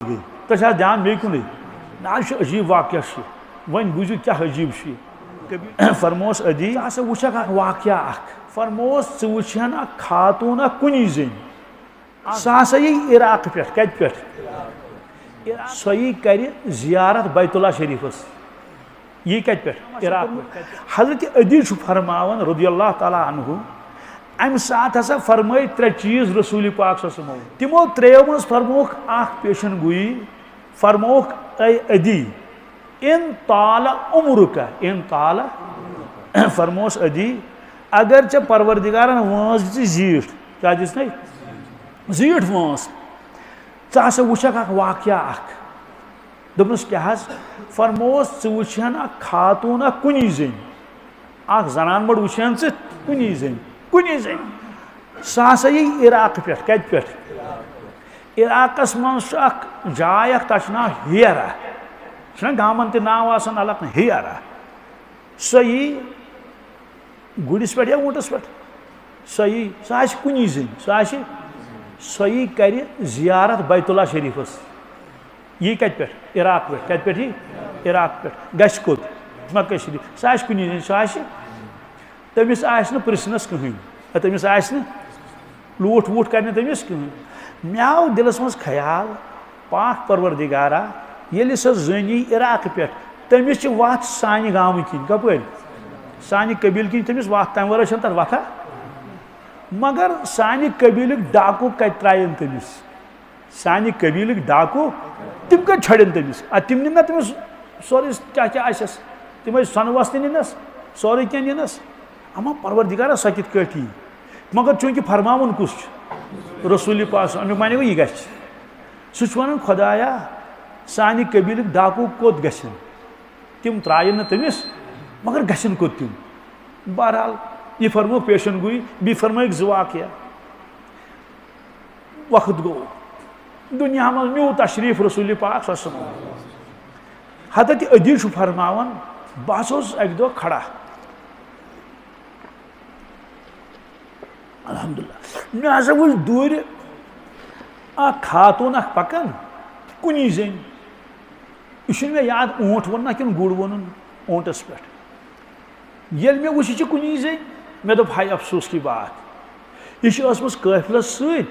گئی تو دھیان بی کن نا عجیب واقعہ ون بوزو کیا عجیب فرموس ادی ہسا وچھک واقعہ فرموس ژٕ وچھن خاتون کُنی زٔنۍ سۄ ہسا یی عراق پہ کت پہ سۄ یی کر زیارت بیت اللہ شریفس یہ کت پہ عراق حضرت عدی فرماون رضی اللہ تعالیٰ عنہ ام سات ہسا فرمائی ترے چیز رسول پاک صلی اللہ علیہ وسلم تمو تریو مز فرموک اخ پیشن گوئی فرموک اے عدی ان طال عمرک ان طال فرموس عدی اگر ژے پروردگارن وٲنٛس دِژ زیٖٹھ کیٛاہ دِژ نے زیٖٹھ وٲنٛس ژٕ ہسا وٕچھکھ اکھ واقعہ اکھ دوٚپنس کیٛاہ حظ فرموس ژٕ وٕچھن اکھ خاتوٗن اکھ کُنی زٔنۍ اکھ زنان مٔڈ وٕچھن ژٕ کُنی زٔنۍ سۄ ہسا یی عراق پٮ۪ٹھ کتہِ پٮ۪ٹھ عراقس منٛز چھُ اکھ جاے اکھ تتھ چھُ ناو ہیرا چھُنہ گامن تہِ ناو آسان الگ ہیرا سۄ یی گُرِس پٮ۪ٹھ یا اوٗنٛٹس پٮ۪ٹھ سۄ یی سۄ آسہِ کُنی زٔنۍ سۄ یی کرِ زیارت بیت اللہ شریفس یی کتہِ پٮ۪ٹھ عراق پٮ۪ٹھ کتہِ پٮ۪ٹھ یی عراق پٮ۪ٹھ گژھِ کوٚت مکہ شریف سۄ آسہِ کُنی زٔنۍ سۄ آسہِ تٔمِس آسہِ نہٕ پرژھنس کٕہٕنۍ تٔمِس آسہِ نہٕ لوٗٹھ ووٗٹھ کرِ نہٕ تٔمِس کٕہٕنۍ مےٚ آو دِلس منٛز خیال پاک پروردگارا ییٚلہِ سۄ زٔنۍ یی عراق پٮ۪ٹھ تٔمِس چھِ وتھ سانہِ گامہٕ کِنۍ کپٲرۍ سانہِ قبیٖلہٕ کِنۍ تٔمِس وتھ تمہِ ورٲے چھنہٕ تتھ وتھا مگر سانہِ قبیٖلٕکۍ ڈاکوٗ کتہِ ترٛایَن تٔمِس سانہِ قبیٖلٕکۍ ڈاکوٗ تِم کتہِ چھڑن تٔمِس تِم نِن نا تٔمِس سورُے کیٛاہ کیٛاہ آسٮ۪س تِم ٲسۍ سۄنہٕ وستہٕ نِنس سورُے کینٛہہ نِنس اما پروردگارا سۄ کِتھ کٲٹھۍ یی مگر چوٗنٛکہِ فرماوُن کُس چھُ رسوٗلِ پاک امیُک معنی گوٚو یہِ گژھِ سُہ چھُ ونان خۄدایا سانہِ قبیٖلٕکۍ ڈاکوٗ کوٚت گژھن تِم ترٛایَن نہٕ تٔمِس مگر گژھن کوٚت تِم بہرحال یہ فرموک پیشن گوئی بیٚیہِ فرمٲیِکھ زٕ واقعہ وقت گوٚو دُنیا منٛز نیوٗ تشریٖف رسوٗلِ پاک صلی اللہ علیہ وسلم حضرت عدی چھُ فرماوان بہٕ ہسا اوسُس اکہِ دۄہ کھڑا الحمدللہ مےٚ ہسا وٕچھ دوٗرِ اکھ خاتوٗن اکھ پکان کُنی زٔنۍ یہِ چھُنہٕ مےٚ یاد اوٗنٛٹ ووٚننا کِنہٕ گُر ووٚنُن اوٗنٛٹس پٮ۪ٹھ ییٚلہِ مےٚ وٕچھ یہِ چھِ کُنی زٔنۍ مےٚ دوٚپ ہاے افسوس کی بات یہِ چھِ ٲسمٕژ قٲفلس سۭتۍ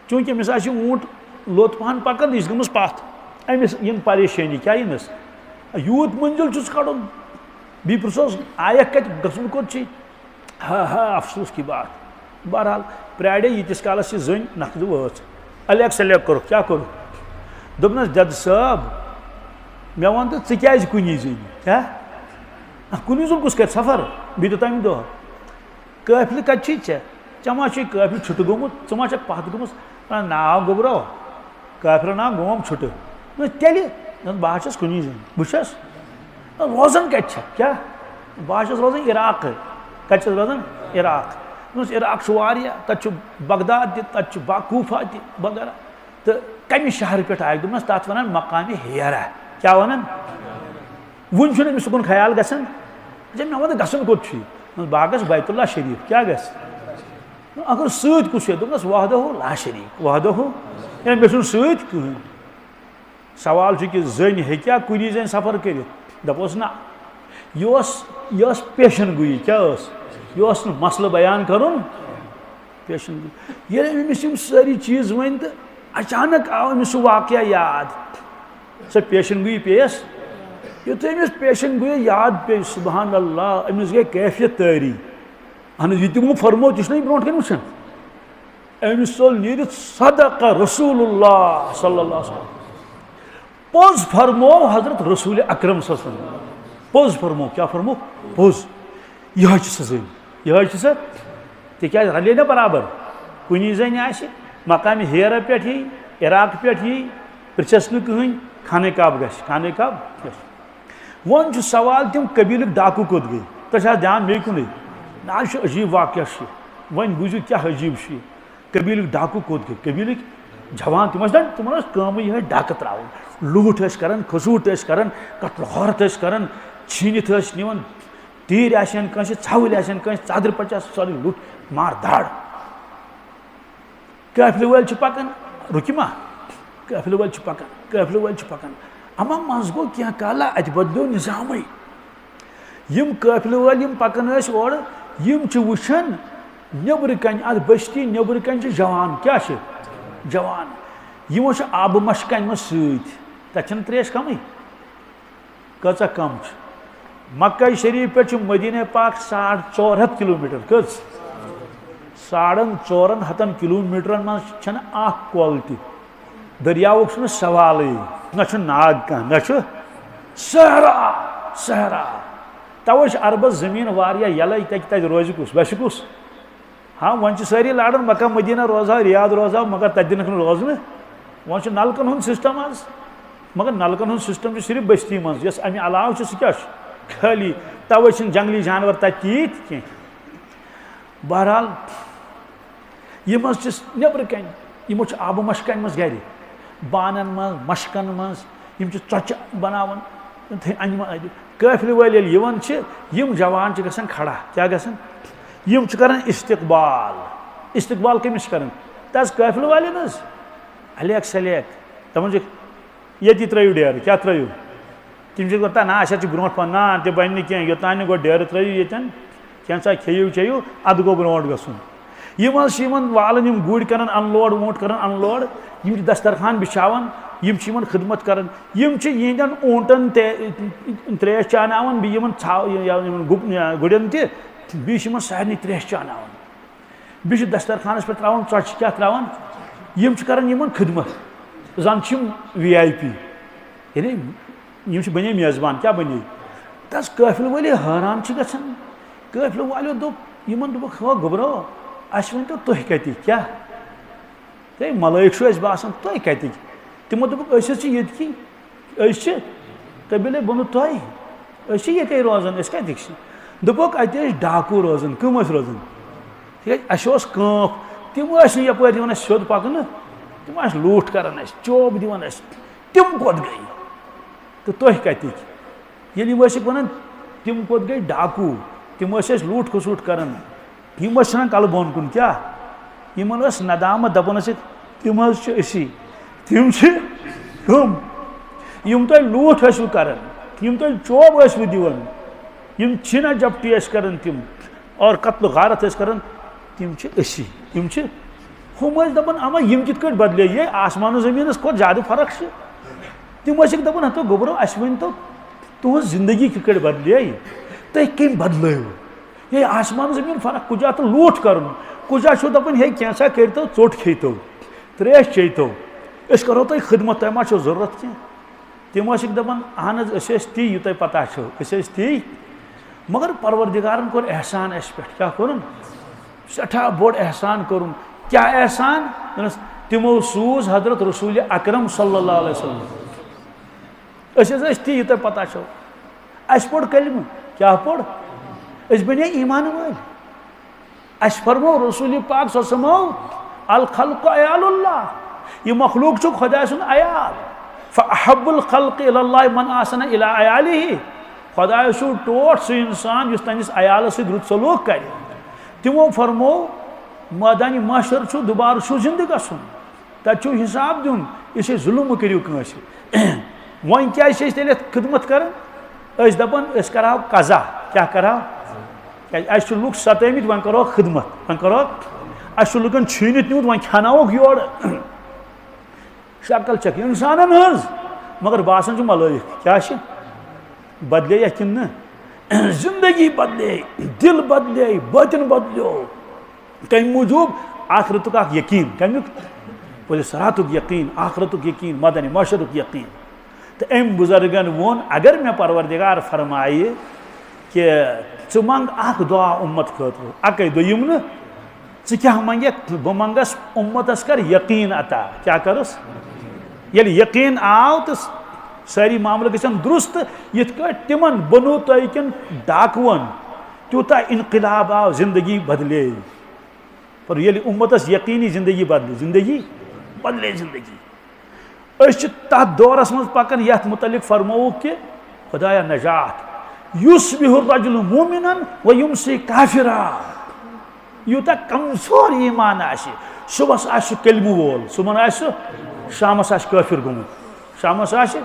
چوٗنٛکہِ أمِس آسہِ یہِ اوٗنٛٹ لوٚت پہن پکان یہِ چھِ گٔمٕژ پتھ أمِس یِن پریشٲنی کیٛاہ یِنس یوٗت مٔنزِل چھُس کڑُن بیٚیہِ پرٛژھوس آیکھ کتہِ گژھُن کوٚت چھُے ہا افسوس کی بات بہرحال پرٛارے ییٖتِس کالس یہِ زٔنۍ نکھٕ وٲژ الیک سلیک کوٚرُکھ کیٛاہ کوٚرُکھ دوٚپنس دٮ۪دٕ صٲب مےٚ ووٚن تہٕ ژٕ کیٛازِ کُنی زٔنۍ کیٛاہ کُنی زوٚن کُس کرِ سفر بیٚیہِ تہِ تمہِ دۄہ قٲفلہٕ کتہِ چھُے ژےٚ ما چھُے قٲفلہٕ چھُٹہٕ گوٚمُت ژٕ ما چھکھ پتھ گٔمٕژ ناو گوٚبرو قٲفلہٕ ناو گوم چھُٹہٕ تیٚلہِ بہٕ حظ چھس کُنی زٔنۍ بہٕ چھس روزان کتہِ چھکھ کیٛاہ بہٕ حظ چھس روزان عراق کتہِ چھس روزان عراق دوٚپنس عراق چھُ واریاہ تتہِ چھُ بغداد تہِ تتہِ چھُ کوٗفہ تہِ وغیرہ تہٕ کمہِ شہرٕ پٮ۪ٹھ آیہِ دوٚپنس تتھ ونان مقامِ ہیرا کیٛاہ ونان وُنہِ چھُنہٕ أمِس سکوٗن خیال گژھان مےٚ ووٚن گژھُن کوٚت چھُے بہٕ گژھٕ بیت اللہ شریٖف کیٛاہ گژھِ اگر سۭتۍ کُس چھُ دوٚپنس وحدہ لا شریٖک وحدہ مےٚ چھُنہٕ سۭتۍ کٕہٕنۍ سوال چھُ کہِ زٔنۍ ہیٚکیٛاہ کُنی زٔنۍ سفر کٔرِتھ دپوس نہ یہِ ٲس پیشن گویی کیٛاہ ٲس یہِ اوس نہٕ مسلہٕ بیان کرُن پیشن گویی ییٚلہِ أمِس یِم سٲری چیٖز ؤنۍ تہٕ اچانک آو أمِس سُہ واقعہ یاد سۄ پیشن گویی پییَس یُتھُے أمِس پیشن گویی یاد پیٚیہِ سبحان اللہ أمِس گٔے کیفیت تٲری اہن حظ یہِ تِمو فرموو تہِ چھُنہ یہِ برونٛٹھ کَنہِ وٕچھان أمِس ژوٚل نیٖرِتھ صدقہ رسول اللہ صلی اللہ علیہ وسلم پوٚز فرموو حضرت رسول اکرم صلی اللہ علیہ وسلم پوٚز فرموو کیٛاہ فرموو پوٚز یِہوٚے چھِ سۄ زٔنۍ یِہوٚے چھِ سۄ تِکیٛازِ رلے نہ برابر کُنی زٔنۍ آسہِ مقامہِ ہیرا پٮ۪ٹھ یی عراق پٮ۪ٹھ یی پرٛژھٮ۪س نہٕ کٕہٕنۍ خانہ کعبہ گژھِ خانہ کعبہ گژھِ وۄنۍ چھُ سوال تِم قبیٖلٕکۍ ڈاکوٗ کوٚت گٔے تۄہہِ چھِ حظ دھیان بیٚیہِ کُنُے نہ حظ چھُ عجیٖب واقعہ چھُ وۄنۍ بوٗزِو کیٛاہ عجیٖب چھُ یہِ قبیٖلٕکۍ ڈاکوٗ کوٚت گٔے قبیٖلٕکۍ جوان تِم ٲسۍ نہ تِمن ٲس کٲمٕے یِہوٚے ڈاکہٕ ترٛاوُن لوٗٹھ ٲسۍ کران کھسوٗٹ ٲسۍ کران قتل غارت ٲسۍ کران چھیٖنِتھ ٲسۍ نِوان تیٖرۍ آسن کٲنٛسہِ ژھَوٕلۍ آسن کٲنٛسہِ ژادرِ پچہِ آسہِ سورُے لوٗٹ مار داڑ قٲفلہٕ وٲلۍ چھِ پکان رُکہِ ما قافلہ ول پکان قافلہ ول پکان اما مز گو کینٛہہ کالا اتہ بدلیو نظامے یم قافلہ ول یم پکان ٲسۍ اور یم چھ وچھان نیبر کن ات بستی نیبر کن چھ جوان کیا چھ جوان یمو چھ آب مشک انمت ست تتہ چھنہ تریش کمٕے کۭژاہ کم چھ مکہ شریف پہ مدینہ پاک 450 کلومیٹر کٔژ 450 کلومیٹرن من چھنہ اکھ کۄل تہِ دریاوُک چھُنہٕ سوالٕے نہ چھُ ناگ کانٛہہ نہ چھُ صحرا صحرا توے چھِ عربس زمین واریاہ یلے تتہِ روزِ کُس ویسہِ کُس ہاں وۄنۍ چھِ سٲری لاران مکہ مدینہ روزہا ریاض روزہا مگر تتہِ دِنکھ نہٕ روزنہٕ وۄنۍ چھُ نلکن ہُنٛد سسٹم آز مگر نلکن ہُنٛد سسٹم چھُ صرف بستی منٛز یۄس امہِ علاوٕ چھِ سُہ کیٛاہ چھُ خٲلی توے چھِنہٕ جنگلی جانور تتہِ تیٖتۍ کینٛہہ بہرحال یم حظ چھِ نیبرٕ کَنۍ یمو چھِ آبہٕ مشک أنمٕژ گرِ بانن منٛز مشکن منٛز یم چھِ ژۄچہِ بناوان انمہٕ اتہِ قٲفلہٕ وٲلۍ ییٚلہِ یِوان چھِ یم جوان چھِ گژھان کھڑا کیٛاہ گژھان یم چھِ کران استقبال کٔمِس چھِ کران تس قٲفلہٕ والٮ۪ن حظ الیک سلیک دپان چھِکھ ییٚتی ترٲیِو ڈیرٕ کیٛاہ ترٲیِو تِم چھِ دپان نہ اَسہِ حظ چھِ برونٛٹھ پہن نا تہِ بنہِ نہٕ کینٛہہ یوٚتانۍ نہٕ گۄڈٕ ڈیرٕ ترٲیِو ییٚتٮ۪ن کینٛژھا کھیٚیِو چیٚیِو اَدٕ گوٚو برونٛٹھ گژھُن یم حظ چھِ یِمن والان یم گُرۍ کران انلوڈ ووٗنٛٹ کران انلوڈ یم چھِ دسترخان بچھاوان یم چھِ یمن خدمت کران یم چھِ یِہنٛدٮ۪ن اوٗنٛٹن تریش چاناوان بیٚیہِ یمن گُرٮ۪ن تہِ بیٚیہِ چھِ یمن سارنٕے تریش چاناوان بیٚیہِ چھِ دسترخانس پٮ۪ٹھ تراوان ژۄچہِ کیٛاہ تراوان یم چھِ کران یمن خدمت زن چھِ یم VIP یعنی یم چھِ بنے میزبان کیٛاہ بنے تس قٲفلہٕ وٲلی حٲران چھِ گژھان قٲفلہٕ والیو دوٚپ یمن دوٚپُکھ ہو گوٚبرو اَسہِ ؤنۍتو تُہۍ کتِکۍ کیٛاہ ہے ملٲیِک چھُ اَسہِ باسان تُہۍ کتِکۍ تِمو دوٚپُکھ أسۍ حظ چھِ ییٚتکی أسۍ چھِ قبیلے بنو تۄہہِ أسۍ چھِ ییٚتے روزان أسۍ کتِکۍ چھِ دوٚپُکھ اَتہِ ٲسۍ ڈاکوٗ روزان کٕم ٲسۍ روزان تِکیٛازِ اَسہِ اوس کٲنٛف تِم ٲسۍ نہٕ یپٲرۍ دِوان اَسہِ سیوٚد پکنہٕ تِم ٲسۍ لوٗٹھ کران اَسہِ چوب دِوان اَسہِ تِم کوٚت گٔے تہٕ تُہۍ کتِکۍ ییٚلہِ یِم ٲسِکھ ونان تِم کوٚت گٔے ڈاکوٗ تِم ٲسۍ اَسہِ لوٗٹھ کھسوٗٹھ کران یم ٲسۍ ژھٕنان کلہٕ بۄن کُن کیٛاہ یمن ٲس ندامت دپان ٲسِکھ تِم حظ چھِ أسی تِم چھِ کٕم یم تۄہہِ لوٗٹھ ٲسوٕ کران یم تۄہہِ چوب ٲسوٕ دِوان یم چھِنا جپٹی ٲسۍ کران تِم اور قتل غارت ٲسۍ کران تِم چھِ أسی یم چھِ ہُم ٲسۍ دپان اما یم کِتھ کٲٹھۍ بدلے یے آسمان و زمیٖنس کھۄتہٕ زیادٕ فرق چھِ تِم ٲسِکھ دپان ہتو گوٚبرو اَسہِ ؤنۍتو تُہنٛز زندگی کِتھ کٲٹھۍ بدلے تُہۍ کٔمۍ بدلٲیو یہ آسمان زمین فرق کجا تو لوٗٹھ کرُن کجا چھُو دپان ہے کینٛژھا کٔرۍتو ژوٚٹ کھیٚیتو تریش چیٚیتو أسۍ کرو تۄہہِ خدمت تۄہہِ ما چھو ضروٗرت کینٛہہ تِم ٲسِکھ دپان اہن حظ أسۍ ٲسۍ تی یہِ تۄہہِ پتہ چھو أسۍ ٲسۍ تی مگر پروردگارن کوٚر احسان اَسہِ پٮ۪ٹھ کیٛاہ کوٚرُن سٮ۪ٹھاہ بوٚڑ احسان کوٚرُن کیٛاہ احسان تِمو سوٗز حضرت رسول اکرم صلی اللہ علیہ وسلم أسۍ حظ ٲسۍ تی یہِ تۄہہِ پتہ چھو اَسہِ پوٚر کلمہٕ کیٛاہ پوٚر أسۍ بنے ایمان وٲلۍ اَسہِ فرمو رسول پاک صلی اللہ علیہ وسلم الخلق عیال اللہ یہ مخلوق چھُ خۄداے سُنٛد عیال فاحب الخلق الی اللہ من آسن الی عیالہ خۄداے چھُ ٹوٹھ سُہ انسان یُس تٔمِس عیالس سۭتۍ رُت سلوٗک کرِ تِمو فرمو مٲدانہِ محشر چھُ دُبارٕ چھُ زندٕ گژھُن تتہِ چھُ حساب دیُن یہِ چھِ ظُلم مہٕ کٔرِو کٲنٛسہِ وۄنۍ کیٛازِ چھِ أسۍ تیٚلہِ اَتھ خدمت کران أسۍ دپان أسۍ کرہاو قضا کیٛاہ کرہاو اَسہِ چھِ لُکھ ستٲمٕتۍ وۄنۍ کرہوکھ خدمت وۄنۍ کرہوکھ اَسہِ چھُ لُکن چھیٖنِتھ نیوٗمُت وۄنۍ کھٮ۪ناووکھ یورٕ شکل چھکھ انسانن ہٕنٛز مگر باسان چھُ ملٲیِک کیٛاہ چھِ بدلے کِنہٕ نہٕ زندگی بدلے دل بدلے باطن بدلیو تمہِ موٗجوٗب آخرتُک اکھ یقیٖن کمیُک پُلِس راتُک یقیٖن آخرتُک یقیٖن مدنِ محشرُک یقیٖن تہٕ أمۍ بُزرگن ووٚن اگر مےٚ پروردگار فرمایہِ کہ ژٕ منٛگ اکھ دعا اُمت خٲطرٕ اکے دوٚیِم نہٕ ژٕ کیٛاہ منٛگکھ بہٕ منٛگس اُمتس کر یقیٖن عطا کیٛاہ کرُس ییٚلہِ یقیٖن آو تہٕ سٲری معاملہٕ گژھن درُست یِتھ کٲٹھۍ تِمن بنو تۄہہِ کٮ۪ن ڈاکوٗون تیوٗتاہ انقلاب آو زندگی بدلے پر ییٚلہِ اُمتس یقیٖنی زندگی بدلے زندگی أسۍ چھِ تتھ دورس منٛز پکان یتھ متعلق فرمووُکھ کہ خۄدایا نجات یُصبِحُ الرجُلُ موٗمِنًا وَیُمْسِی کافِرًا یوٗتاہ کمزور ایٖمان آسہِ صُبحس آسہِ سُہ کلمہٕ وول صُبحن آسہِ سُہ شامس آس کافر گومت شامس آس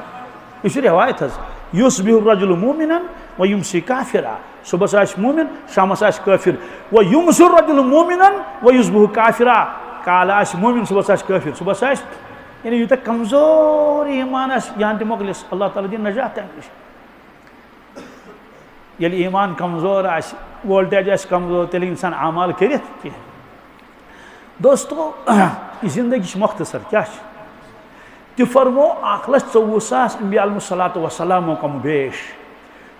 یہ روایت حض یصبح الرجل مومنا ویمسی کافرا صبح آس مومن شامس آس کافر ویمسی الرجل مومنا ویصبح کافرا کال آس مومن صبح آس کافر صبح آس یعنی یوتہ کمزور ایمان آس یہاں تہ مۄکلس اللہ تعالیٰ دِن نجات تمہ نش ییٚلہِ ایمان کمزور آس وولٹیج آس کمزور تیٚلہِ انسان اعمال کٔرِتھ کینٛہہ دوستو یہ زندگی مختصر کیا تہ فرمو 1,24,000 انبیاء علیہ الصلوۃ والسلام کم بیش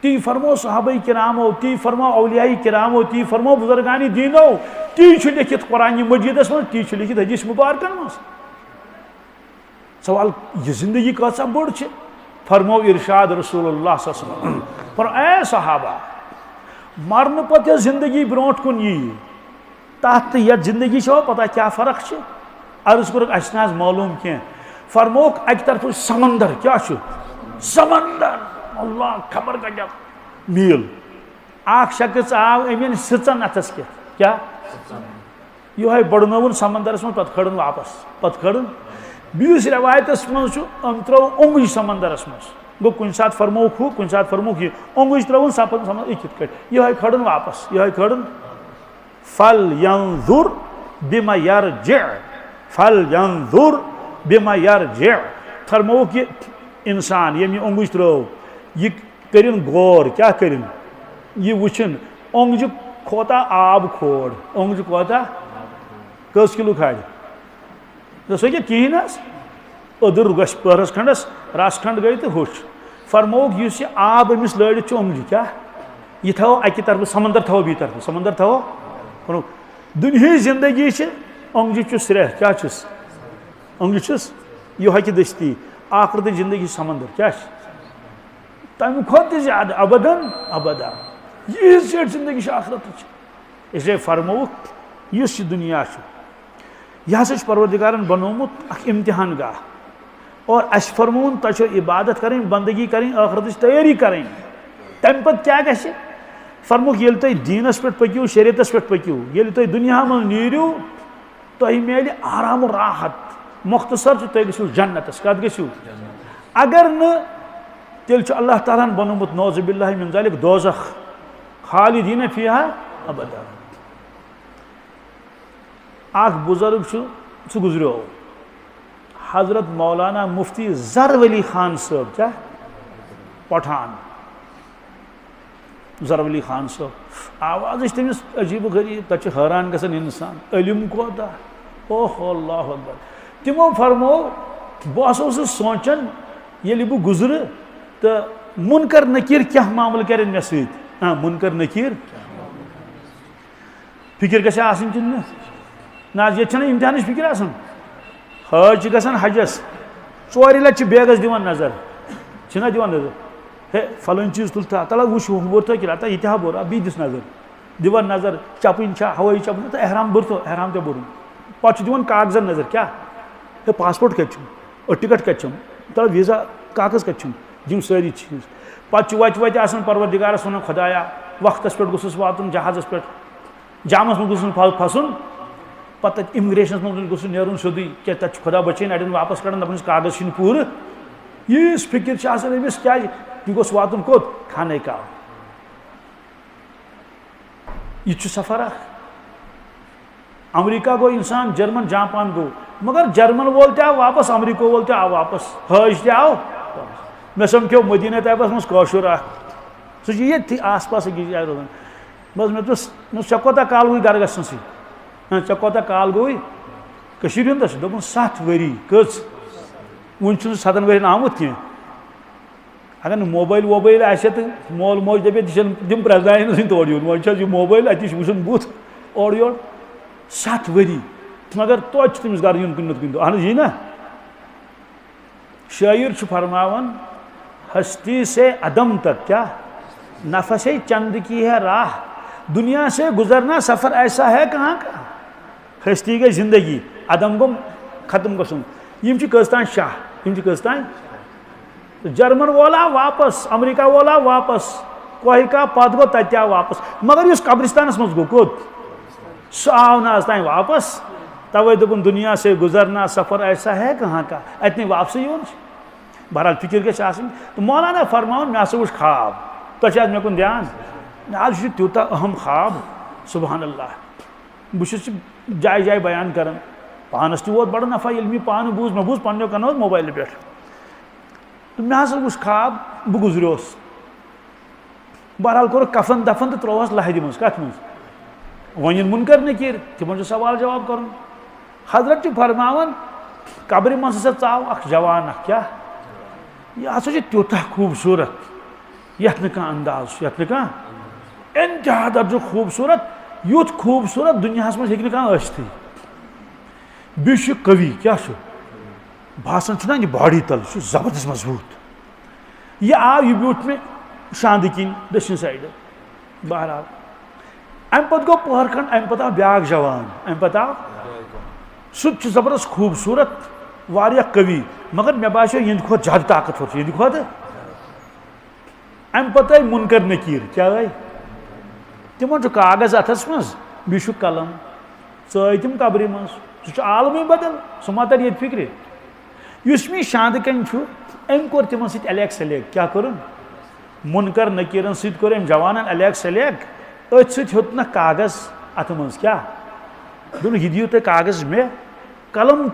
تی فرمو صحابہ کرامو تی فرمو اولیاء کرامو تی فرمو بزرگان دینو تی لکھت قرآن مجیدس من تی لکھت حدیث مبارکن من سوال یہ زندگی کیسا بڑ فرمو ارشاد رسول اللہ صلی اللہ علیہ وسلم پر اے صحابہ مرن پتہ زندگی برونٹ کن یہ تحت یت زندگی چھو پتہ کیا فرق چھ عرض کورک اسہ نہ معلوم کی فرموک اک طرف سمندر کیا چھ سمندر اللہ خبر کا میل اخ شخص آو امین سچن اتس کیا یہ بڑنون سمندرس من پتہ کھڑن واپس پتہ کھڑن بیس روایتس من ام ترو اونگج سمندرس من گو کن سات فرموک ہو کن سات فرموک یہ اونگج ترون سمندر اکت کٹ یہ کھڑن واپس یہ کھڑن فَلْيَنْظُرْ بِمَا يَرْجِعْ فَلْيَنْظُرْ بِمَا يَرْجِعْ فرمو کہ انسان یم یہ اونگج ترو یہ کرن غور کیا کرن یہ وچن اونگج کھوتا آب کھوڑ اونگج کھوتا کس کلو کھاڑ دسو کہ کہین ادر گش پہرس کھنڈس رس کھنڈ گئی تو ہوش فرموک اس آب امس لڑت اونگج کیا یہ تھو اکہ طرف سمندر تھو بی طرف سمندر تھو دنیا زندگی اونگج سرح کیا چس اونگج چس یہ ہکہ دستی آخرت زندگی سمندر کیا تمہ کھت زیادہ ابدن ابدا یہ زیادہ زندگی آخرت اس لیے فرموک اس دنیا یہ ہسا پروردگارن بنومت اخ امتحان گاہ اور اس فرمون تہ عبادت کریں بندگی کریں آخرت تیاری کریں تمہ پتہ کیا گژھِ فرموک یل تھی دینس پہ پکو شریعتس پہ پکو یل تھی دنیا من نیرو تہ میل آرام و راحت مختصر تھی گھو جنتس کت گھو اگر نا تیل اللہ تعالیٰ بنومت نوز باللہ من ذالک دوزخ خالدین فیہا ابدا اخ بزرگ سہ گزریو حضرت مولانا مفتی ظر ولی خان صاحب کیا پٹھان ظر ولی خان صاحب آواز تمس عجیب و غریب تک حیران گژھان انسان علم کوتا اوہ اللہ اکبر تمو فرمو بہ ہسا سوچان ییٚلہِ بہٕ گزرٕ تو منکر نکیر کیا معاملہ کرن مے سۭتۍ منکر نکیر فکر گژھِ آسٕنۍ کِنہٕ نہ ییٚتہِ چھنہٕ امتحانٕچ فکر آسان حج چھِ گژھان حجس 4 لٹہِ چھِ بیگس دِوان نظر چھِنہ دِوان نظر ہے فلٲنۍ چیٖز تُل تھا تلا وٕچھ ہُہ بوٚر تھٲے کِنہٕ یہِ تہِ ہا بوٚر بیٚیہِ دِس نظر دِوان نظر چپٕنۍ چھا ہوٲیی چپٕنۍ تہٕ احرام بوٚرتھو احرام تہِ بوٚرُن پتہٕ چھِ دِوان کاغذن نظر کیٛاہ ہے پاسپورٹ کتہِ چھُم ٹکٹ کتہِ چھُم تلا ویٖزا کاغذ کتہِ چھُم یِم سٲری چیٖز پتہٕ چھُ وتہِ آسان پروردگارس ونان خۄدایا وقتس پٮ۪ٹھ گوٚژھُس واتُن جہازس پٮ۪ٹھ جامس منٛز گوٚژھُس پھسُن پتہٕ تتہِ اِمگریشنس منٛز گوٚژھ نیرُن سیوٚدُے کیٛازِ تتہِ چھُ خۄدا بچٲیِن اڑٮ۪ن واپس کڑان دپان کاغذ چھِنہٕ پوٗرٕ یٖژ فکر چھِ آسان أمِس کیٛازِ یہِ گوٚژھ واتُن کوٚت خانہ کعبہ یہ چھُ سفر اکھ امریکہ گوٚو انسان جرمن جاپان گوٚو مگر جرمن وول تہِ آو واپس امریکہ وول تہِ آو واپس حج تہِ آو مےٚ سمکھیو مدینہ طیبس منٛز کٲشُر اکھ سُہ چھُ ییٚتھی آس پاس أکِس جایہِ روزان مےٚ دوٚپُس ژےٚ کوتاہ کال گوٚوُے گرٕ گژھنسٕے ژےٚ کوتاہ کال گوٚوُے کٔشیٖرِ ہُنٛد چھُ دوٚپُن 7 ؤری کٔژ وُنہِ چھُنہٕ 7 ؤرین آمُت کینٛہہ اگر نہٕ موبایل ووبایل آسہِ تہٕ مول موج دپہِ یہِ چھنہٕ تِم پرٛزناوٕے نہٕ تور یُن وۄنۍ چھُ حظ یہِ موبایل اتی چھُ وٕچھُن بُتھ اورٕ یورٕ 7 ؤری مگر توتہِ چھُ تٔمِس گرٕ یُن کُنہِ نتہٕ کُنہِ دۄہ اہن حظ یی نا شٲعر چھُ فرماوان ہستی سے عدم تک کیا نفس چند کی ہے راہ دنیا سے گزرنا سفر ایسا ہے کہاں کا ہستی گئی زندگی عدم گم ختم گژھُن یِم چھِ کٔژ تانۍ شاہ یِم چھِ کٔژ تانۍ جرمن وولا واپس امریکہ وولا واپس کوہ کا پتہٕ گوٚو تتہِ آو واپس مگر یُس قبرستانس منٛز گوٚو کوٚت سُہ آو نہٕ آز تانۍ واپس توے دپن دنیا سے گزرنا سفر ایسا ہے کہاں کا اتنی واپسی یون بہرحال فکر گژھِ آسٕنۍ تو مولانا فرماون مےٚ ہسا وُچھ خواب تۄہہِ چھِ مےٚ کُن دھیان آز چھُ تیوٗتاہ اہم خواب سبحان اللہ بہٕ چھُس جایہِ جایہِ بیان کران پانس تہِ ووت بڑٕ نفع ییٚلہِ مےٚ پانہٕ بوٗز مےٚ بوٗز پننیو کنو موبایلہٕ پٮ۪ٹھ تہٕ مےٚ ہسا وُچھ خواب بہٕ گُزریوس بہرحال کوٚرُکھ کفن دفن تہٕ ترٛووہس لہدِ منٛز کتھ منٛز وۄنۍ یِن مُنکر نکیٖر تِمن چھُ سوال جواب کرُن حضرت چھُ فرماوان قبرِ منٛز ہسا ژاو اکھ جوان اکھ کیاہ یہ ہسا چھُ تیوٗتاہ خوٗبصوٗرت یتھ نہٕ کانٛہہ انداز چھُ یتھ نہٕ کانٛہہ انتہا درجُک خوٗبصوٗرت یُتھ خوٗبصوٗرت دُنیاہس منٛز ہیٚکہِ نہٕ کانٛہہ ٲسۍتھٕے بیٚیہِ چھُ کٔوی کیاہ چھُ باسان چھُنہ یہِ باڈی تل چھُ زبردست مضبوٗط یہِ آو یہِ بیوٗٹھ مےٚ شاندٕ کِنۍ دٔچھنہِ سایڈٕ بہرحال امہِ پتہٕ گوٚو پٔہر کھنٛڈ امہِ پتہٕ آو بیاکھ جوان امہِ پتہٕ آو سُہ تہِ چھُ زبردست خوٗبصوٗرت واریاہ قوی مگر مےٚ باسیو یِہنٛدِ کھۄتہٕ زیادٕ طاقتور چھُ یِہنٛدِ کھۄتہٕ امہِ پتہٕ آیہِ مُنکر نکیٖر کیاہ آیہِ تِمن چھُ کاغذ اتھس منٛز بیٚیہِ چھُ قلم ژٲے تِم قبرِ منٛز سُہ چھُ عالمٕے بدل سُہ ما ترِ ییٚتہِ فکرِ یُس مےٚ شاندٕ کنۍ چھُ أمۍ کوٚر تِمن سۭتۍ الیک سلیک کیاہ کوٚرُن مُنکر نکیٖرن سۭتۍ کوٚر أمۍ جوانن الیک سلیک أتھۍ سۭتۍ ہیوٚتنکھ کاغذ اتھٕ منٛز کیاہ دوٚپُن یہِ دِیِو تُہۍ کاغذ مےٚ قلم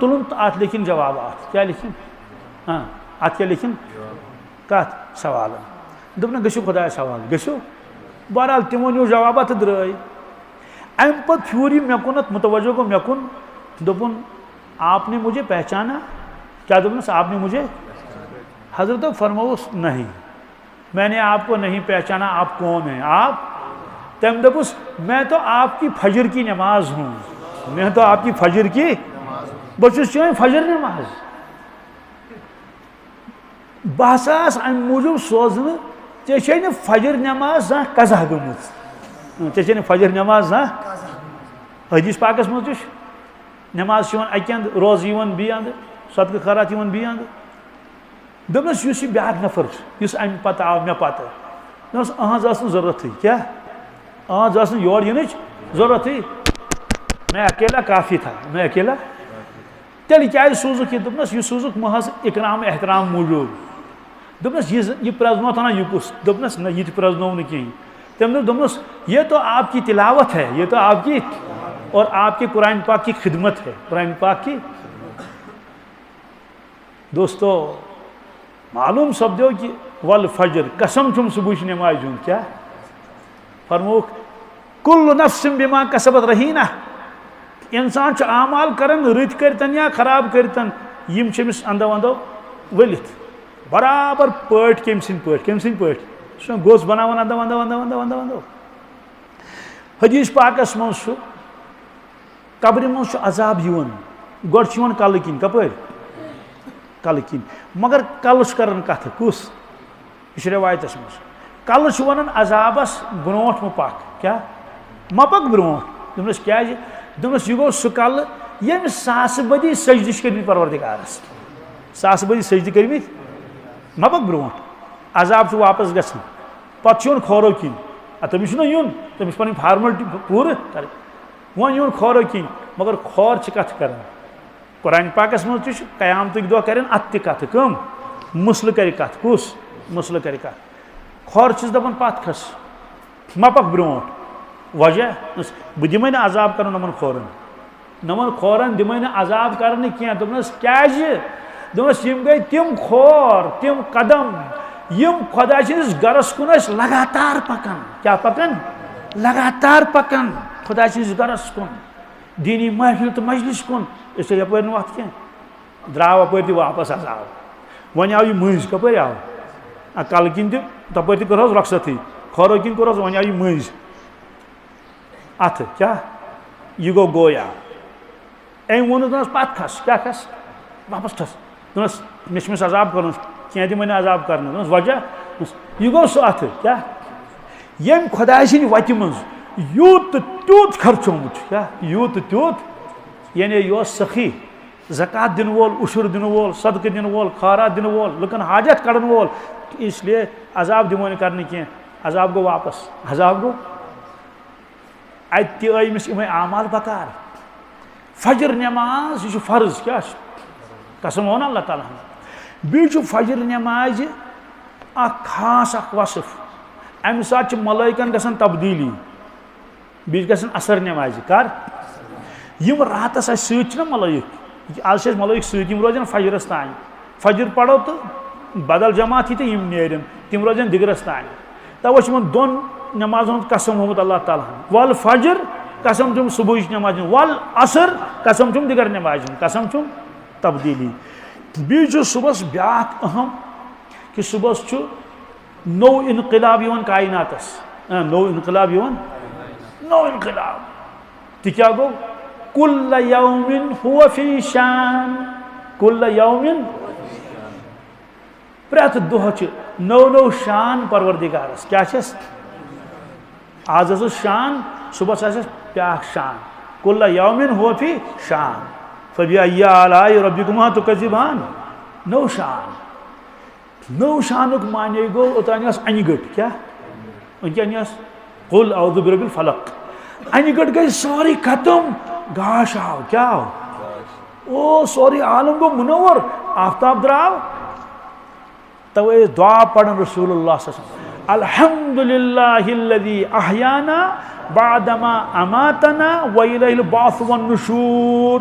تُلُن تہٕ اتھ لیکھِنۍ جوابات کیاہ لیکھِنۍ اتھ کیاہ لیکھِنۍ کتھ سوالن دوٚپنکھ گٔژھِو خۄدایس حوالہٕ گٔژھِو بہرحال تِمو نیوٗ جوابات تہٕ درٛاے امہِ پتہٕ پھیوٗر یہِ مےٚ کُنتھ متوجہ گوٚو مےٚ کُن دوٚپُن آپ نے مجھے پہچانا کیا دوٚپنس آپ نے مجھے حضرت فرمووُس نہیں میں نے آپ کو نہیں پہچانا آپ کون ہیں آپ تٔمۍ دوٚپُس میں تو آپ کی فجر کی نماز ہوں میں تو آپ کی فجر کی بہٕ چھُس چٲنۍ فجر نماز بہٕ ہسا آس امہِ موٗجوٗب سوزنہٕ ژےٚ چھے نہٕ فجر نماز زانٛہہ قضا گٔمٕژ ژےٚ چھے نہٕ فجر نماز زانٛہہ حدیث پاکس منٛز تہِ چھُ نماز چھِ یِوان اکہِ انٛدٕ روزٕ یِوان بیٚیہِ انٛدٕ صدقہٕ خیرات یِوان بیٚیہِ انٛدٕ دوٚپنس یُس یہِ بیاکھ نفر چھُ یُس امہِ پتہٕ آو مےٚ پتہٕ دوٚپنس أہنٛز ٲس نہٕ ضروٗرتھٕے کیاہ أہنٛز ٲس نہٕ یور یِنٕچ ضروٗرتھٕے میں اکیلا کافی تھا میں اکیلا تیٚلہِ کیازِ سوٗزُکھ یہِ دوٚپنس یہِ سوٗزُکھ محض اِکرام احترام موٗجوٗب دوٚپنس یہِ پرٛزنوتھ ہنا یہِ کُس دوٚپنس نہ یہِ تہِ پرٛزنوو نہٕ کِہینۍ تٔمۍ دوٚپنس یہ تو آپ کی تلاوت ہے یہ تو آپ کی اور آپ کے قرآن پاک کی خدمت ہے قرآن پاک کی دوستو معلوم سپدیو کہ والفجر قسم چھُم صبحٕچ نمازِ ہُنٛد کیاہ فرمووُکھ کُلُّ نفس بما کسبت رہیٖنہ انسان چھُ اعمال کران رٕتۍ کٔرتن یا خراب کٔرتن یِم چھِ أمِس اندو اندو ؤلِتھ برابر پٲٹھۍ کٔمۍ سٕنٛدۍ پٲٹھۍ سُہ چھُ گوٚژھ بناوان اندو اندو اندو اندو اندو اندو حدیث پاکس منٛز چھُ قبرِ منٛز چھُ عذاب یِوان گۄڈٕ چھُ یِوان کلہٕ کِنۍ کپٲرۍ کلہٕ کِنۍ مگر کلہٕ چھُ کران کتھٕ کُس یہِ چھُ رٮ۪وایتس منٛز کلہٕ چھُ ونان عذابس برونٛٹھ مہ پکھ کیاہ مہ پکھ برونٛٹھ دوٚپنس کیازِ دوٚپنس یہِ گوٚو سُہ کلہٕ ییٚمۍ ساسہٕ بٔدی سجدٕ چھِ کٔرمٕتۍ پروردِگارس ساسہٕ بٔدی سجدٕ کٔرمٕتۍ مہ پکھ برونٛٹھ عذاب چھُ واپس گژھان پتہٕ چھُ یُن کھورو کِنۍ تٔمِس چھُنہ یُن تٔمِس پنٕنۍ فارملٹی پوٗرٕ کرٕنۍ وۄنۍ یُن کھورو کِنۍ مگر کھور چھِ کتھٕ کران قرآن پاکس منٛز تہِ چھُ قیامتٕکۍ دۄہ کرن اتھ تہِ کتھٕ کٕم مُسلہٕ کرِ کتھ کُس مُسلہٕ کرِ کتھ کھور چھِس دپان پتھ کھس مہ پکھ برونٛٹھ وجہ بہٕ دِمے نہٕ عذاب کرُن یِمن کھورن دِمے نہٕ عذاب کرنہٕ کینٛہہ دوٚپنس کیازِ دوٚپنس یِم گٔے تِم کھور تِم قدم یِم خۄدا سٕنٛدِس گرس کُن ٲسۍ لگاتار پکان کیاہ پکان لگاتار پکان خۄدا سٕنٛدِس گرس کُن دیٖنی محفِل تہٕ مجلس کُن أسۍ ٲسۍ یپٲرۍ نہٕ وتھ کینٛہہ درٛاو اپٲرۍ تہِ واپس عذاب وۄنۍ آو یہِ مٔنٛزۍ کپٲرۍ آو کلہٕ کِنۍ تہِ تپٲرۍ تہِ کٔرہوس رۄخصتٕے کھورو کِنۍ کوٚرہوس وۄنۍ آو یہِ مٔنٛزۍ اتھٕ کیاہ یہِ گوٚو گویا أمۍ ووٚنُس دوٚپنس پتھ کھس کیاہ کھس واپس کھس دوٚپنس مےٚ چھُ أمِس عذاب کرُن کینٛہہ دِمے نہٕ عذاب کرنہٕ دوٚپنس وجہ یہِ گوٚو سُہ اتھٕ کیاہ ییٚمۍ خۄداے سٕنٛدِ وتہِ منٛز یوٗت تہٕ تیوٗت خرچومُت چھُ کیاہ یوٗت تہٕ تیوٗت یعنی یہِ اوس سخی زکات دِنہٕ وول اُشُر دِنہٕ وول صدقہٕ دِنہٕ وول خٲرات دِنہٕ وول لُکن حاجت کڑن وول اس لیے عذاب دِمو نہٕ کرنہٕ کینٛہہ عذاب گوٚو واپس عذاب گوٚو اتہِ تہِ آیہِ أمِس یِمے اعمال بکار فجر نماز یہ فرض کیا قسم ون اللہ تعالیٰ بیٚیہِ فجر نماز اکھ خاص اکھ وصف امہِ ساتہٕ چھِ ملٲیکن گژھان تبدیٖلی بیٚیہِ گژھان اثر نمازِ کر یِم راتس اَسہِ سۭتۍ چھِنہ ملٲیِک آز چھِ اَسہِ ملٲیِک سۭتۍ یِم روزن فجرس تانۍ فجر پرو تہٕ بدل جماعت یی تہٕ یِم نیرن تِم روزن دِگرس تانۍ توے چھِ یِمن دۄن نمازن ہُنٛد قسم ہومُت اللہ تعالیٰ ہن ول فجر قسم چھُم صبحٕچ نماز ہُنٛد ول اثر قسم چھُم دِگر نماز ہُنٛد قسم چھُم تبدیٖلی بیٚیہِ چھُ صبحس بیٛاکھ اہم کہ صبحس چھُ نوٚو انقلاب یِوان کائناتس نوٚو انقلاب یِوان نوٚو انقلاب تہِ کیٛاہ گوٚو کُلَّ یومِن ہُوَ فی شان کُلَّ یومِن پرٛٮ۪تھ دۄہ چھِ نٔو نٔو شان پروردگارس کیٛاہ چھس آز ٲسٕس شان صبحس آسٮ۪س بیٛاکھ شان کُلَّ یومِن ہُوَ فی شان فبِأَیِّ آلَاءِ رَبِّکُمَا تُکَذِّبَانِ نٔو شان نٔو شانُک معنی گوٚو اوٚتانۍ ٲس انہِ گٔٹ کیٛاہ وٕنکٮ۪ن ٲس قُل اعوذ برب الفلق انہِ گٔٹ گٔے سٲرٕے ختم گاش آو کیٛاہ آو او سورُے عالم گوٚو مُنوّر آفتاب درٛاو توے ٲسۍ دعا پران رسول اللہ صلی اللہ علیہ وسلم الحمدُللہ الذی احیانا بعدما اماتنا وإلیہ البعث والنشور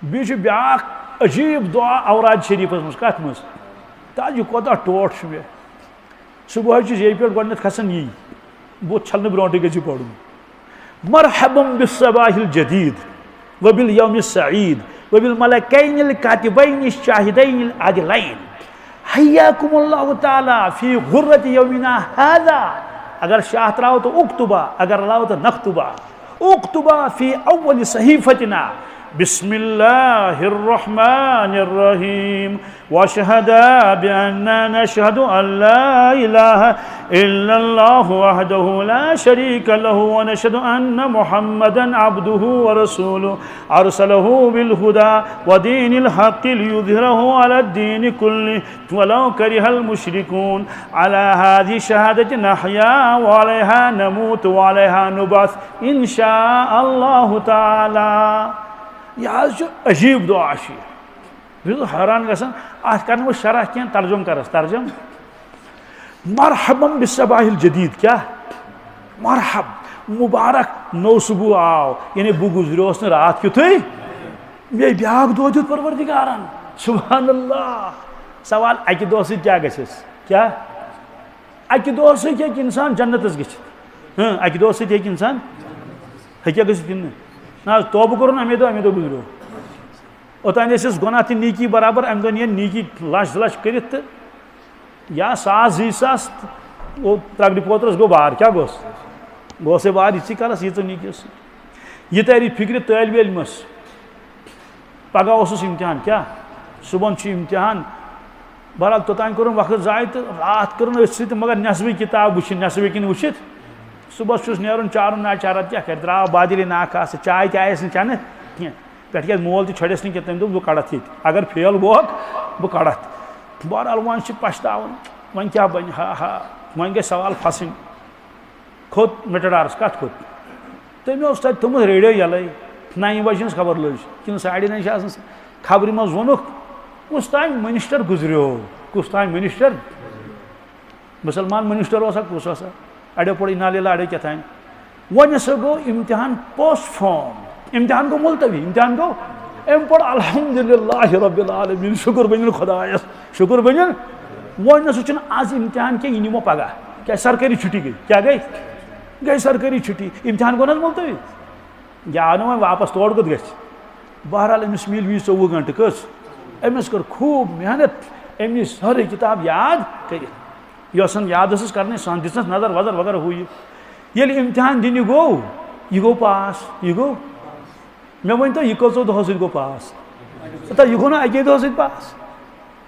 بیٚیہِ چھُ بیٛاکھ عجیٖب دعا اوراد شریٖفس منٛز کتھ منٛز تاج یہِ کوتاہ ٹوٹھ چھُ مےٚ صبحٲے چھُس ییٚتہِ پٮ۪ٹھ گۄڈٕنٮ۪تھ کھسان یی بُتھ چھلنہٕ برونٛٹھٕے گژھِ یہِ پرُن مرحبا بالصباح الجدید وبالیوم السعید وبالملکین الکاتبین الشاہدین العادلین حیاکم اللہ تعالی فی غرۃ یومنا ھذا اگر شاہ تراو تو اکتبا اگر لاو تو نکتبا اکتبا فی اول صحیفتنا بسم اللہ الرحمن الرحیم واشہد بأننا نشہد ان لا الہ الا اللہ وحدہ لا شریک لہ ونشہد ان محمدا عبدہ ورسولہ ارسلہ بالہدى ودین الحق لیظہرہ علی الدین کلہ ولو کرہ المشرکون علی ہذہ الشہادۃ نحیا وعلیہا نموت وعلیہا نبعث ان شاء اللہ تعالی یہ حظ عجیب دعا بہٕ چھُس حیران گژھان اتھ کرنہٕ بہٕ شرح کینٛہہ ترجم کرس ترجم مرحبا بالصباح الجدید کیا مرحب مبارک نو صبح آو یعنی بہٕ گُزریوس نہٕ رات کیُتھُے مےٚ بیٛاکھ دۄہ دیُت پروردگارن سبحان اللہ سوال اکہِ دۄہ سۭتۍ کیٛاہ گژھٮ۪س کیٛاہ اکہِ دۄہ سۭتۍ ہیٚکہِ انسان جنتس گٔژھِتھ اکہِ دۄہ سۭتۍ ہیٚکہِ انسان ہیٚکیٛاہ گٔژھِتھ کِنہٕ نہ حظ توبہٕ کوٚرُن اَمے دۄہ گُزریو اوٚتانۍ ٲسۍ أسۍ گۄناہ تہِ نیٖکی برابر اَمہِ دۄہ نِیَن نیٖکی لچھ لچھ کٔرِتھ تہٕ یا ساس زٕے ساس گوٚو ترٛکرِ پوترس گوٚو بار کیٛاہ گوٚوسے بار یِژٕے کالس ییٖژٕ نیٖکی ٲس یہِ تَری فِکرِ طٲلبہِ علمس پگہہ اوسُس امتحان کیٛاہ صُبحن چھُ امتحان بہرحال توٚتانۍ کوٚرُن وقت ضایہِ تہٕ راتھ کٔرٕن أتھۍ سۭتۍ مگر نٮ۪صفٕے کِتاب وٕچھِنۍ نٮ۪صف ہیٚکِنۍ وٕچھِتھ صُبحس چھُس نیرُن چارُن ناچارت کیٛاہ کرِ درٛاو بادلی ناکھاسہٕ چاے تہِ آیَس نہٕ چٮ۪نہٕ کینٛہہ پٮ۪ٹھٕ کیٛازِ مول تہِ چھۄڈٮ۪س نہٕ کینٛہہ تٔمۍ دوٚپ بہٕ کڑتھ ییٚتہِ اگر فیل گوٚوکھ بہٕ کڑتھ بہرحال وۄنۍ چھِ پچھتاوُن وۄنۍ کیٛاہ بنہِ ہا وۄنۍ گژھِ سوال پھسٕنۍ کھوٚت مِٹڈارس کتھ کھوٚت تٔمۍ اوس تتہِ تھوٚمُت ریڈیو یَلے 9 بجہِ ہٕنٛز خبر لٔج کِنہٕ 9:30 چھِ آسان خبرِ منٛز ووٚنُکھ کُس تانۍ مٔنِسٹر گُزریو کُس تانۍ مٔنِسٹر مُسلمان مٔنِسٹر اوسا کُس اوسا اڑیو پوٚر اِنا لِلہ اڑیو کیٛاہ تانۍ وۄنۍ ہسا گوٚو امتحان پوسٹ فون امتحان گوٚو مُلتوی امتحان گوٚو أمۍ پوٚر الحمدُللہ رۄبِ العالمیٖن شُکُر بٔنِن خۄدایس شُکُر بٔنِن وۄنۍ نسا چھُنہٕ آز امتحان کینٛہہ یہِ نِمو پگہہ کیٛازِ سرکٲری چھُٹی گٔے کیٛاہ گٔے سرکٲری چھُٹی امتحان گوٚو نہ حظ مُلتوی یہِ آو نہٕ وۄنۍ واپس تورٕ کوٚت گژھِ بہرحال أمِس میٖلۍ 24 گنٹہٕ کٔژ أمِس کٔر خوٗب محنت أمۍ نی سٲرٕے کِتاب یاد کٔرِتھ یۄس یاد ٲسٕس کرنٕچ سۄ دِژنس نظر وظر وغیرہ ہُہ یہِ ییٚلہِ امتحان دِنہِ گوٚو یہِ گوٚو پاس یہِ گوٚو مےٚ ؤنۍتو یہِ کٔژو دۄہو سۭتۍ گوٚو پاس یہِ گوٚو نہ اَکے دۄہ سۭتۍ پاس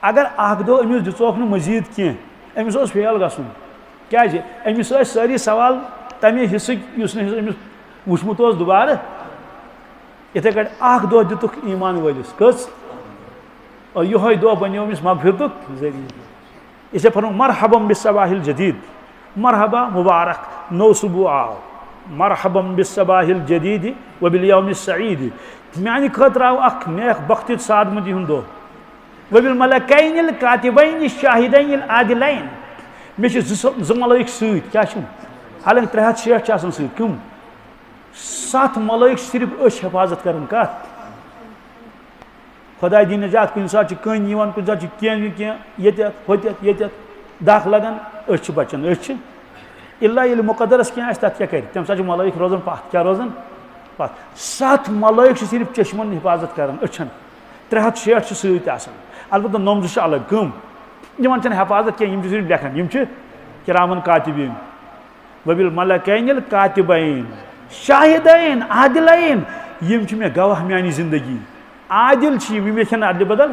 اگر اکھ دۄہ أمِس دِژوکھ نہٕ مٔزیٖد کینٛہہ أمِس اوس فیل گژھُن کیٛازِ أمِس ٲسۍ سٲری سوال تَمے حِصٕکۍ یُس نہٕ أمِس وٕچھمُت اوس دُبارٕ یِتھَے کٔٹھۍ اکھ دۄہ دِتُکھ ایٖمان وٲلِس کٔژ اور یِہوے دۄہ بنیو أمِس مغفرتُک ذٔریعہٕ اسے فرموو مرحبا بالصباح الجدید مرحبا مبارک نو صبح آو مرحبا بالصباح الجدید وبالیوم السعید میانہ خاطر آو اخ نیک بخت سادمتی ہند دہ وبالملکین الکاتبین الشاہدین العادلین مے چھ ملائک ست کیا حالانکہ 360 آسان ست کم 7 ملائک صرف اچھ حفاظت کرن کت خدا دی نجات کن سات کن کن سات کی ہوت داخ لگان اچھ بچن اچھ اللہ یل مقدرس کی تک کیا کر تم سات ملائک روزان پتھ کیا روزان پتھ 7 ملائک صرف چشمن حفاظت کران اچھن 360 ست آسان البتہ نمز الگ کم ان حفاظت کی صرف لکھان کرامن کاتبین وبالملکین الکاتبین شاہدین عادلین مے گواہ میانی زندگی عادل یہ عدل بدل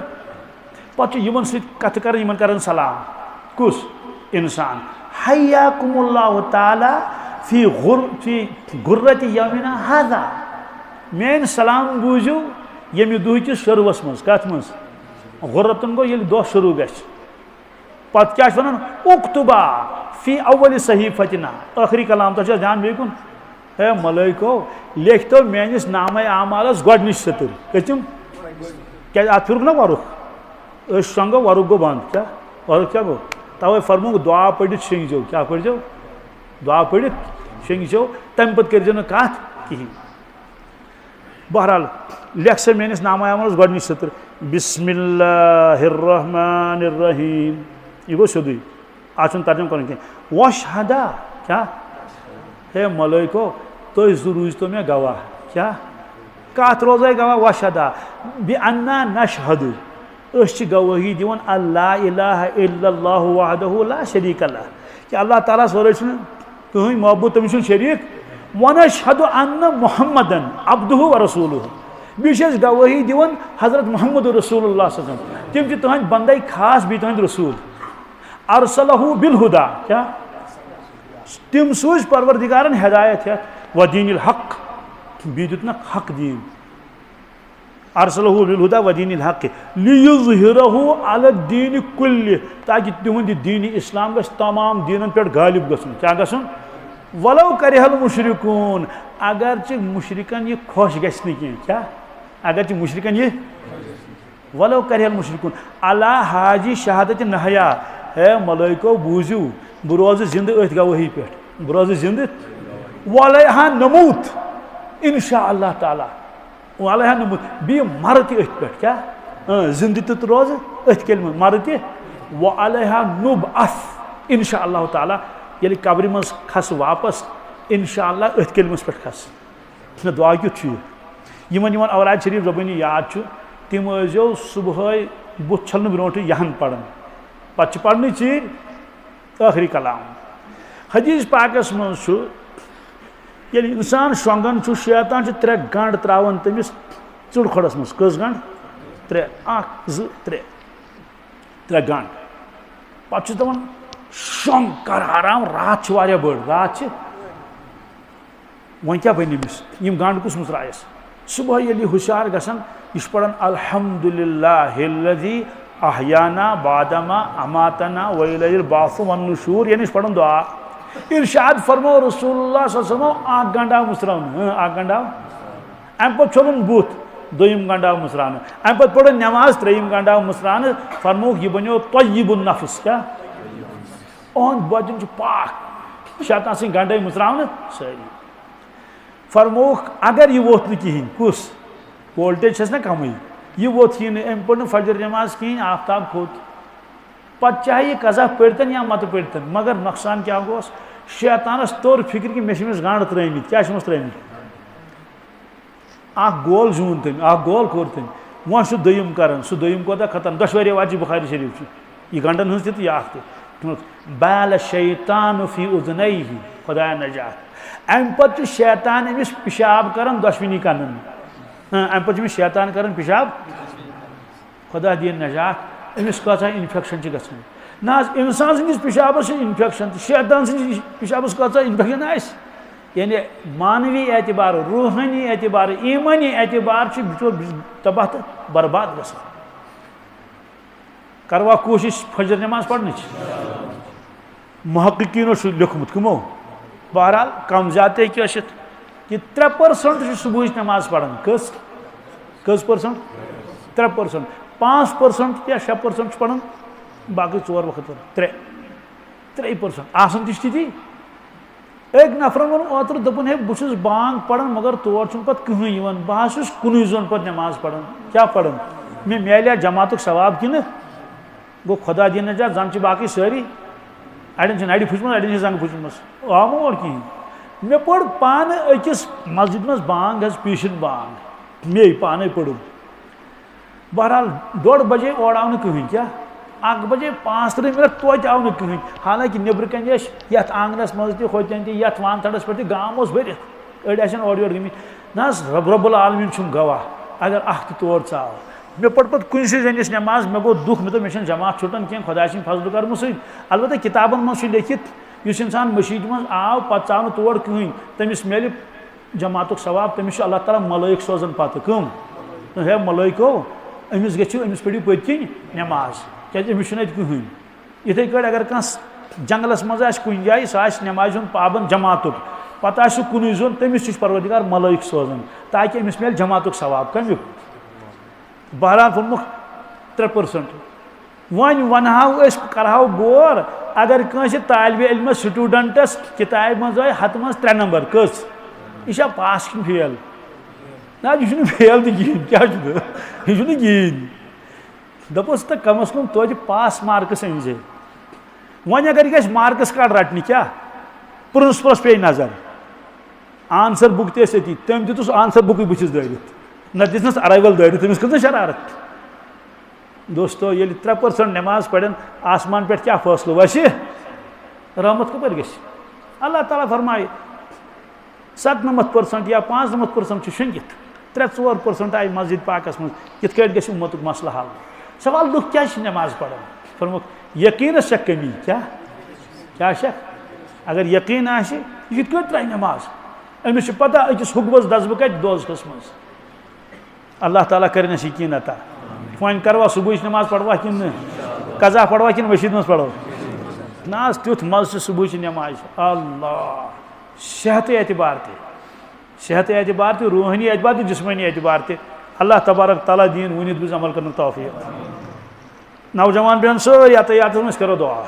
پتہ ست کر سلام کس انسان حیاکم اللہ تعالی فی غرۃ یومنا ھذا مین سلام بوزو یمہ دہ کس شروعس مز کت مز غرتن گو یل دہ شروع گھ پتہ کیا ونان اکتبا فی اول صحیفتنا آخری کلام تو دھیان بیکن ہے ملائکو لکھ تو میانس نامہ اعمالس گۄڈنِچ سطر کتم کیا ات پھرک نا ورق شنگو ورق گو بند کیا ورق کیا گو توے فرموک دعا پڑھت شنگزو کیا پڑھو دعا پڑھت شنگزو تمہ پتہ کرزو نا کت کہین بہرحال لکھ سا میانس نامہ اعمالس گۄڈنِچ سطر بسم اللہ الرحمن الرحیم یہ گو سیودے آج ترجمہ کرن کی وشہدا کیا ہے ملائکو تو روز تو میں گواہ کیا کت روزے گواہ وشہدا بأننا نشہد اس گواہی دیون اللہ الہ الا اللہ وحدہ لا شریک لہ کہ اللہ تعالیٰ سورے کہیں محبوب تم شریک ونشہد ان محمدن عبدہ ورسولہ بیس گواہی دیون حضرت محمد رسول اللہ صلی اللہ علیہ وسلم تم تہند بندے خاص بھی تہند رسول ارسلہ بالہدا کیا تم سوز پروردگارن ہدایت ہے ودین الحق بی دتنا حق دین ارسلہ بالہدا ودین الحق لیظہرہ علی الدین کلہ تاکہ تہند دین اسلام گژھِ تمام دینن پہ غالب گژھن کیا گژھن ولو کرہ المشرکون اگرچہ مشرکن یہ خوش گژھِ نہ کینٛہہ کیا اگرچہ مشرکن یہ ولو کرہ المشرکون علی حاجی شہادت نحیا ہے ملائکو بوزو بہ روز زند ات گواہی پہ بہ روز زند وعلیہا نموت انشاء اللہ تعالی وعلیہا نموت بی مرت ات پہ کیا زند تہ روز ات کلمہ مرت وعلیہا نبعث انشاء اللہ تعالی یل قبر مز کھس واپس انشاء اللہ ات کلمس پہ کھس دعا کیت یمن اوراد شریف ربانی یاد تم ازو صبح بت چھلن برونٹھ یہن پڑھن پتہ پڑھنے چیر آخری کلام حدیث پاکس مز یل انسان شونگان شیطان 3 گنڈ تراون تمس ژُڑ کھۄڈس مز کٔژ گنڈ 3 1 2 3 3 گنڈ پتہ دپان شونگ کر آرام رات واریاہ بٔڑ رات وۄنۍ کیاہ بنہِ أمِس یِم گنڈ کُس مُژرایس صبح ییٚلہِ یہِ ہوشیار گژھان یہِ چھُ پران الحمدللہ الذی احیانا بعدما اماتنا وإلیہ البعث والنشور یعنی پڑھن دعا ارشاد فرمو رسول اللہ صلی اللہ علیہ وسلم اکھ گنڈ آو مُژراونہٕ اکھ گنڈ آو امہِ پتہٕ چھوٚلُن بُتھ دوٚیِم گنڈ آو مُژراونہٕ امہِ پتہٕ پٔرٕن نٮ۪ماز 3یِم گنڈ آو مُژراونہٕ فرمووُکھ یہِ بنیو طیب النفس کیاہ اہُنٛد بدن چھُ پاک شیطان سٕنٛدۍ گنڈے مُژراونہٕ سٲری فرمووُکھ اگر یہِ ووٚتھ نہٕ کِہیٖنۍ کُس وولٹیج چھس نا کمٕے یہ ووت ہی نہیں أمۍ پٔر فجر نماز کہیں آفتاب کھوت پتہ چاہے یہ قضا پٔرتن یا مت پٔرتن مگر نقصان کیا گوس شیطانس توٚر فکر کہ مےٚ چھِ أمِس گنڈ ترٛٲمٕتۍ کیٛاہ چھِمس ترٛٲمٕتۍ اکھ گول زیوٗن تٔمۍ اکھ گول کوٚر تٔمۍ وۄنۍ چھُ دوٚیِم کران سُہ دوٚیِم کوتاہ خطرناک دۄشوے رِوایت چھِ بخاری شریف چھِ یہ گنڈن ہٕنٛز تہِ تہٕ یہِ اکھ تہِ بال شیطان فی اذنیہ خدایا نجات امہِ پتہٕ چھُ شیطان أمِس پِشاب کران دۄشوٕنی کنن امہِ پتہٕ چھُ أمِس شیطان کران پِشاب خدا دین نجات أمِس کۭژاہ انفیکشن چھِ گژھان نہ حظ انسان سٕنٛدِس پِشابس چھِ انفیکشن تہٕ شیطان سٕنٛدِس پِشابس کۭژاہ انفیکشن آسہِ یعنی مانوی اعتبار روحانی اعتبار ایمانی اعتبار چھُ بِچور تباہ تہٕ برباد گژھان کروا کوشش فجر نماز پرنٕچ محققیٖنو چھُ لیوٚکھمُت کٕمو بہرحال کم زیادہ ہیٚکہِ ٲسِتھ کہ 3% صبح نماز پڑھان کس پرسنٹ 3%. 5% یا 6% پڑھان باقی 4 وقت 3% آسان تہ تی ایک نفرن وون اوتر دپن ہے بہ چھُس بانگ پڑھان مگر تور چھُنہٕ پتہٕ کٕہٕنۍ یِوان بہٕ حظ چھُس کُنُے زوٚن پتہٕ نماز پڑھان کیٛاہ پڑھان مےٚ میلیا جماعتُک ثواب کِنہٕ گوٚو خۄدا دِیِن نجات زن چھِ باقٕے سٲری اڑٮ۪ن چھِ نرِ پھٕچمٕژ اڑٮ۪ن چھِ زنٛگہٕ پھٕچمٕژ آو مہ اور کِہیٖنۍ مےٚ پوٚر پانہٕ أکِس مسجد منٛز بانگ حظ پیٖشِن بانگ مے پانے پٔرٕم بہرحال 2:30 بجے اورٕ آو نہٕ کٕہٕنۍ کیٛاہ 1 بجے 35 منٹ توتہِ آو نہٕ کٕہٕنۍ حالانکہِ نیٚبرٕ کَنۍ ٲسۍ یَتھ آنٛگنَس منٛز تہِ ہوٚتٮ۪ن تہِ یَتھ وانتھڑَس پٮ۪ٹھ تہِ گام اوس بٔرِتھ أڑۍ آسن اورٕ یورٕ گٔمٕتۍ نہ حظ رۄب العالمیٖن چھُم گواہ اگر اکھ تہِ تور ژاو مےٚ پٔر پَتہٕ کُنسٕے زٔنِس نٮ۪ماز مےٚ گوٚو دُکھ مےٚ دوٚپ مےٚ چھَنہٕ جماعت چھُٹان کینٛہہ خۄداے سٕنٛدِ فضلہٕ کَرمہٕ سۭتۍ البتہ کِتابَن منٛز چھُ لیکھِتھ یُس اِنسان مٔسیٖد منٛز آو پَتہٕ ژاو نہٕ تور کٕہٕنۍ تٔمِس میلہِ جماعتُک ثواب تٔمِس چھُ اللہ تعالیٰ ملٲیِک سوزان پَتہٕ کٕم ہے ملٲیکو أمِس گٔژھِو أمِس پٔرِو پٔتۍ کِنۍ نٮ۪ماز کیٛازِ أمِس چھُنہٕ اَتہِ کٕہٕنۍ یِتھَے کٲٹھۍ اگر کانٛہہ جنٛگلَس منٛز آسہِ کُنہِ جایہِ سُہ آسہِ نٮ۪مازِ ہُنٛد پابنٛد جماعتُک پَتہٕ آسہِ سُہ کُنُے زوٚن تٔمِس تہِ چھُ پروردِگار ملٲیِک سوزان تاکہِ أمِس میلہِ جماعتُک ثواب کَمیُک بہرحال ووٚنمُکھ 3% وۄنۍ وَنہاو أسۍ کَرہاو غور اگر کٲنٛسہِ طالبہِ علمَس سٹوٗڈَنٛٹَس کِتابہِ منٛز آے 100 منٛز 3 نمبر کٔژ یہِ چھا پاس کِنہٕ فیل نہ حظ یہِ چھُنہٕ فیل تہِ کِہیٖنۍ کیٛاہ چھُ یہِ چھُنہٕ کِہیٖنۍ دَپوس تہٕ کم از کم توتہِ پاس مارکٕس أنۍ زِ وۄنۍ اگر یہِ گژھِ مارکٕس کارڈ رَٹنہِ کیٛاہ پرنسپلَس پیٚیہِ نظر آنسر بُک تہِ ٲسۍ أتی تٔمۍ دیُتُس آنسر بُکٕے بٕتھِس دٲرِتھ نہ دِژنَس اَرایوَل دٲرِتھ تٔمِس کھٔژ نہ شرارت دوستو ییٚلہِ 3% نٮ۪ماز پَرن آسمان پٮ۪ٹھ کیٛاہ فٲصلہٕ وَسہِ رحمت کَپٲرۍ گژھِ اللہ تعالیٰ فرمایہِ 97% یا 95% چھِ شۄنٛگِتھ 3-4% آیہِ مسجد پاکَس منٛز یِتھ کٲٹھۍ گژھِ اُمتُک مسلہٕ حل سوال لُکھ کیٛازِ چھِ نٮ۪ماز پَران فرموکھ یقیٖنَس چھےٚ کٔمی کیٛاہ چھکھ اگر یقیٖن آسہِ یہِ کِتھ کٲٹھۍ ترٛاوِ نٮ۪ماز أمِس چھِ پتہ أکِس حُکمَس دَزٕ بہٕ کَتہِ دوزخَس منٛز اللہ تعالیٰ کَرِنۍ اَسہِ یقیٖن عطا وۄنۍ کَروا صُبحٕچ نٮ۪ماز پَروا کِنہٕ نہٕ قضا پَروا کِنہٕ مٔسجد منٛز پَرو نہ حظ تیُتھ مَزٕ چھُ صُبحٕچہِ نٮ۪مازِ اللہ صحتہٕ اعتبار تہِ روحٲنی اعتبار تہِ جِسمٲنی اعتبار تہِ اللہ تبارک تعالیٰ دِیِن ؤنِتھ بوٗز عمل کَرنُک توفیٖق نوجوان بیٚہن سٲری یَتٲیاتَس منٛز أسۍ کَرو دُعا